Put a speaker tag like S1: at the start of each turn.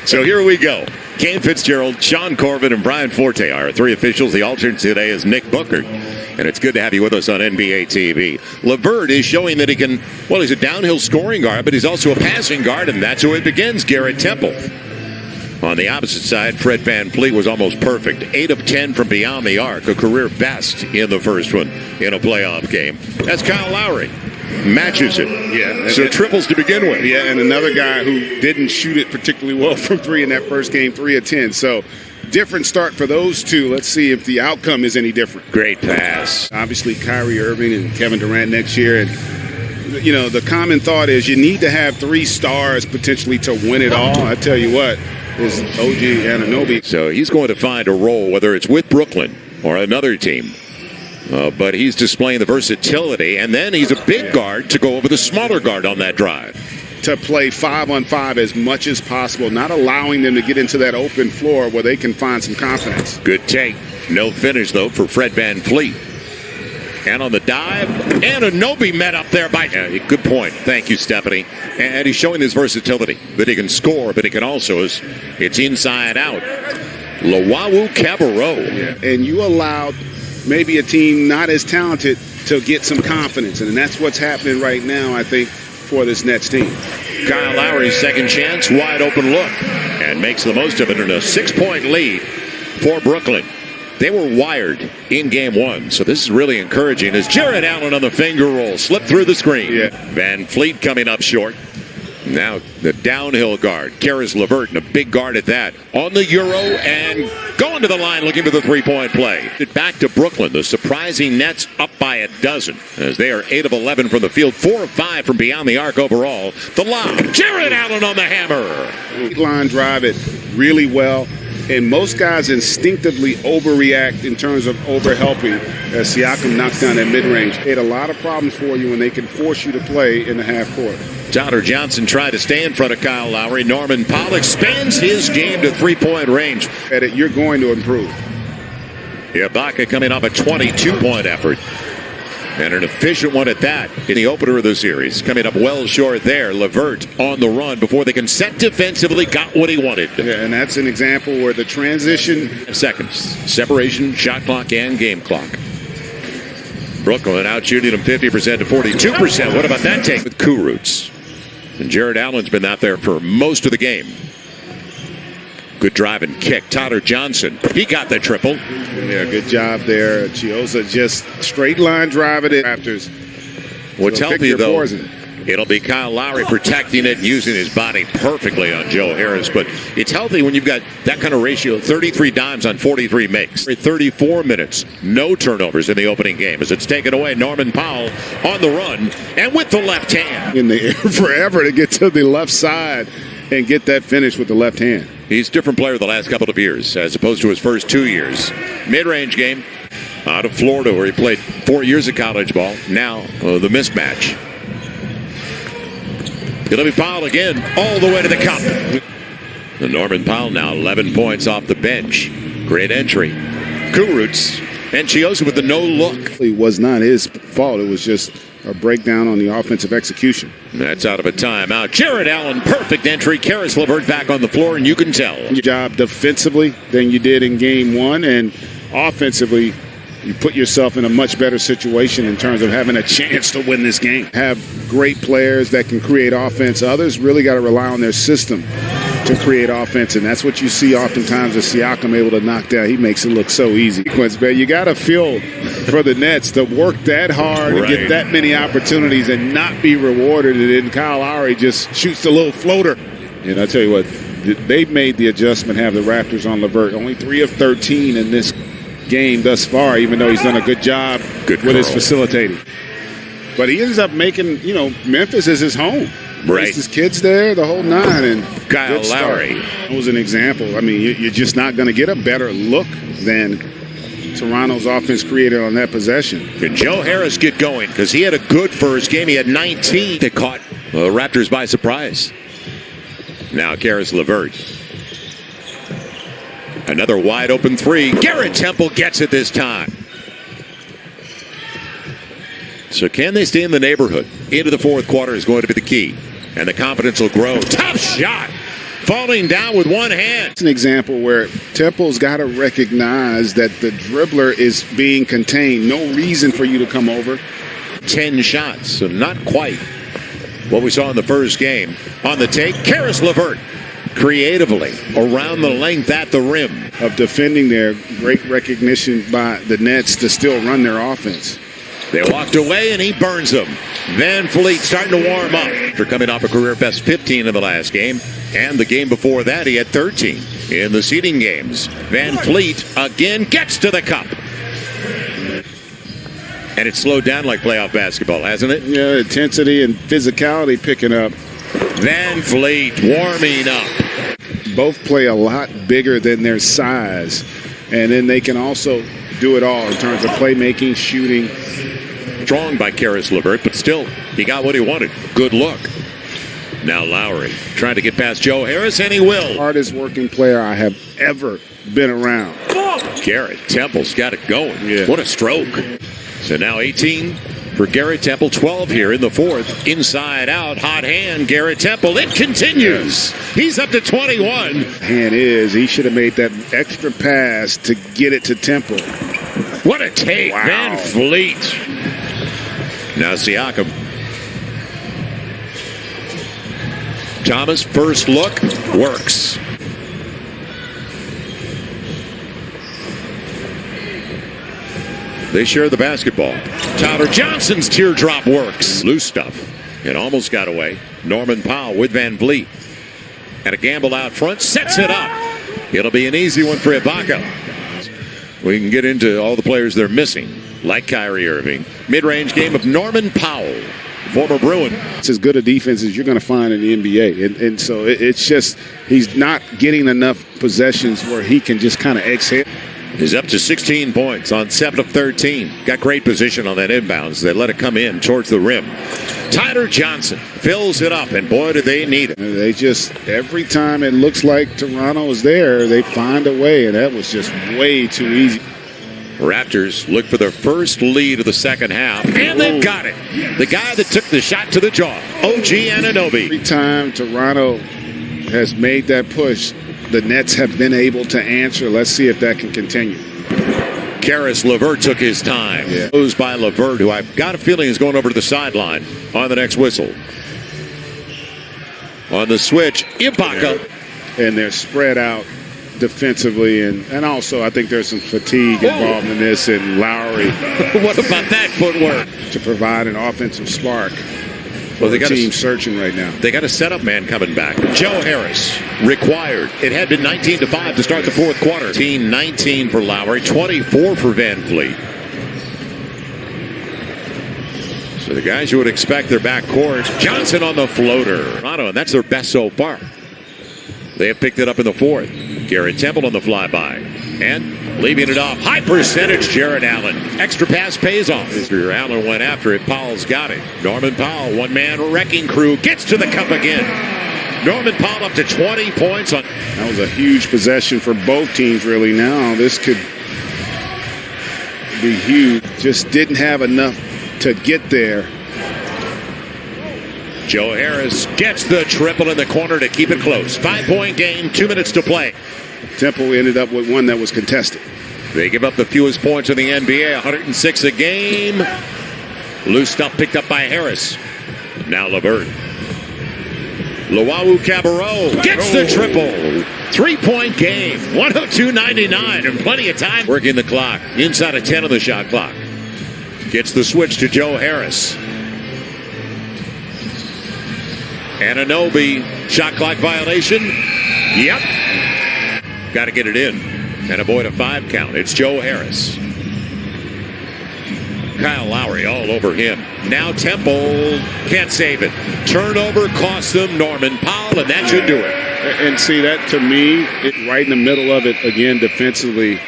S1: So here we go. Kane Fitzgerald, Sean Corbin, and Brian Forte are our three officials. The alternate today is Nick Booker. And it's good to have you with us on NBA TV. LeVert is showing that he can, well, he's a downhill scoring guard, but he's also a passing guard, and that's who it begins, Garrett Temple. On the opposite side, Fred VanVleet was almost perfect. 8 of 10 from beyond the arc, a career best in the first one in a playoff game. That's Kyle Lowry. Matches it.
S2: Yeah.
S1: So triples to begin with.
S2: Yeah, and another guy who didn't shoot it particularly well from three in that first game, 3 of 10. So different start for those two. Let's see if the outcome is any different.
S1: Great pass.
S2: Obviously, Kyrie Irving and Kevin Durant next year. And, you know, the common thought is you need to have 3 stars potentially to win it all. I tell you what, is OG Anunoby.
S1: So he's going to find a role, whether it's with Brooklyn or another team. But he's displaying the versatility, and then he's a big guard to go over the smaller guard on that drive.
S2: To play 5-on-5 as much as possible, not allowing them to get into that open floor where they can find some confidence.
S1: Good take. No finish, though, for Fred VanVleet. And on the dive, Anunoby met up there by... good point. Thank you, Stephanie. And he's showing his versatility, that he can score, but he can also, it's inside out. Luwawu Cabarrot.
S2: Yeah. And you allowed maybe a team not as talented to get some confidence, and that's what's happening right now, I think, for this Nets team.
S1: Kyle Lowry's second chance, wide open look, and makes the most of it in a 6-point lead for Brooklyn. They were wired in game 1, so this is really encouraging as Jarrett Allen on the finger roll slipped through the screen.
S2: Yeah.
S1: VanVleet coming up short. Now the downhill guard, Karis LeVert, and a big guard at that. On the Euro and going to the line looking for the 3-point play. Back to Brooklyn. The surprising Nets up by a dozen as they are 8 of 11 from the field, 4 of 5 from beyond the arc overall. The lob, Jarrett Allen on the hammer.
S2: Line drive it really well. And most guys instinctively overreact in terms of overhelping as Siakam knocks down that mid-range. It had a lot of problems for you when they can force you to play in the half court.
S1: Tyler Johnson tried to stay in front of Kyle Lowry. Norman Powell expands his game to 3-point range.
S2: At it, you're going to improve.
S1: Ibaka coming off a 22-point effort. And an efficient one at that in the opener of the series. Coming up well short there. LeVert on the run before they can set defensively. Got what he wanted.
S2: Yeah, and that's an example where the transition...
S1: Seconds. Separation, shot clock, and game clock. Brooklyn out shooting them 50% to 42%. What about that take with Kurucs? And Jarrett Allen's been out there for most of the game. Good drive and kick. Tyler Johnson, he got the triple.
S2: Yeah, good job there. Chiosa just straight line driving it. Raptors.
S1: What's healthy, though, it'll be Kyle Lowry protecting it and using his body perfectly on Joe Harris. But it's healthy when you've got that kind of ratio, 33 dimes on 43 makes. 34 minutes, no turnovers in the opening game as it's taken away. Norman Powell on the run and with the left hand.
S2: In the air forever to get to the left side and get that finish with the left hand.
S1: He's a different player the last couple of years as opposed to his first 2 years. Mid-range game out of Florida where he played 4 years of college ball. Now the mismatch. It'll be Powell again all the way to the cup. The Norman Powell now 11 points off the bench. Great entry. Kurucs and Chiosa with the no look.
S2: It was not his fault. It was just a breakdown on the offensive execution.
S1: That's out of a timeout. Jarrett Allen, perfect entry. Karis LeVert back on the floor, and you can tell.
S2: Your job defensively than you did in game 1, and offensively, you put yourself in a much better situation in terms of having a chance to win this game. Have great players that can create offense. Others really got to rely on their system to create offense, and that's what you see oftentimes as Siakam able to knock down. He makes it look so easy. You got to feel for the Nets to work that hard and get that many opportunities and not be rewarded. And then Kyle Lowry just shoots the little floater. And I tell you what, they've made the adjustment, have the Raptors on LeVert. Only 3 of 13 in this game thus far, even though he's done a good job with his facilitating. But he ends up making, Memphis is his home.
S1: Right.
S2: His kids there, the whole 9. And
S1: Kyle Lowry.
S2: That was an example. I mean, you're just not going to get a better look than Toronto's offense created on that possession.
S1: Can Joe Harris get going? Because he had a good first game. He had 19 that caught the Raptors by surprise. Now Karis LeVert. Another wide open 3. Garrett Temple gets it this time. So can they stay in the neighborhood? Into the fourth quarter is going to be the key. And the confidence will grow. Top shot falling down with one hand.
S2: It's an example where Temple's got to recognize that the dribbler is being contained. No reason for you to come over.
S1: 10 shots, so not quite what we saw in the first game. On the take, Karis LeVert creatively around the length at the rim.
S2: Of defending there, great recognition by the Nets to still run their offense.
S1: They walked away, and he burns them. Van Fleet starting to warm up after coming off a career-best 15 in the last game. And the game before that, he had 13 in the seeding games. Van Fleet again gets to the cup. And it's slowed down like playoff basketball, hasn't it?
S2: Yeah, intensity and physicality picking up.
S1: Van Fleet warming up.
S2: Both play a lot bigger than their size. And then they can also do it all in terms of playmaking, shooting.
S1: Strong by Karis LeVert, but still, he got what he wanted. Good look. Now Lowry trying to get past Joe Harris, and he will.
S2: Hardest working player I have ever been around.
S1: Garrett Temple's got it going.
S2: Yeah.
S1: What a stroke. So now 18 for Garrett Temple, 12 here in the fourth. Inside out, hot hand, Garrett Temple. It continues. He's up to 21.
S2: Hand is, he should have made that extra pass to get it to Temple.
S1: What a take. Wow. Van Fleet. Now Siakam. Thomas, first look, works. They share the basketball. Tyler Johnson's teardrop works. Loose stuff. It almost got away. Norman Powell with Van Vliet. And a gamble out front. Sets it up. It'll be an easy one for Ibaka. We can get into all the players they're missing, like Kyrie Irving. Mid-range game of Norman Powell, former Bruin.
S2: It's as good a defense as you're going to find in the NBA. And so it's just he's not getting enough possessions where he can just kind of exhale.
S1: He's up to 16 points on 7 of 13. Got great position on that inbounds. They let it come in towards the rim. Tyler Johnson fills it up, and boy, do they need it.
S2: They just, every time it looks like Toronto is there, they find a way, and that was just way too easy.
S1: Raptors look for their first lead of the second half, and they've got it. The guy that took the shot to the jaw, OG Anunoby.
S2: Every time Toronto has made that push, the Nets have been able to answer. Let's see if that can continue.
S1: Karis LeVert took his time.
S2: Yeah.
S1: Goes by LeVert, who I've got a feeling is going over to the sideline on the next whistle. On the switch, Ibaka.
S2: And they're spread out defensively, and also I think there's some fatigue involved in this, and Lowry.
S1: What about that footwork?
S2: To provide an offensive spark.
S1: Well, they got
S2: a team searching right now.
S1: They got a setup man coming back. Joe Harris required. It had been 19-5 to start the fourth quarter. 19 for Lowry, 24 for Van Fleet. So the guys you would expect their backcourt. Johnson on the floater. Toronto, and that's their best so far. They have picked it up in the fourth. Garrett Temple on the flyby. And leaving it off. High percentage, Jared Allen. Extra pass pays off. Mr. Allen went after it. Powell's got it. Norman Powell, one-man wrecking crew, gets to the cup again. Norman Powell up to 20 points.
S2: That was a huge possession for both teams, really. Now this could be huge. Just didn't have enough to get there.
S1: Joe Harris gets the triple in the corner to keep it close. 5-point game, 2 minutes to play.
S2: Temple ended up with one that was contested.
S1: They give up the fewest points in the NBA, 106 a game. Loose stuff picked up by Harris. Now LeVert. Luau Cabarro gets the triple. 3-point game, 102-99, and plenty of time. Working the clock, inside of 10 on the shot clock. Gets the switch to Joe Harris. Anunoby, shot clock violation. Yep. Got to get it in and avoid a 5 count. It's Joe Harris. Kyle Lowry all over him. Now Temple can't save it. Turnover costs them Norman Powell, and that should do it.
S2: And see, that to me, right in the middle of it, again, defensively,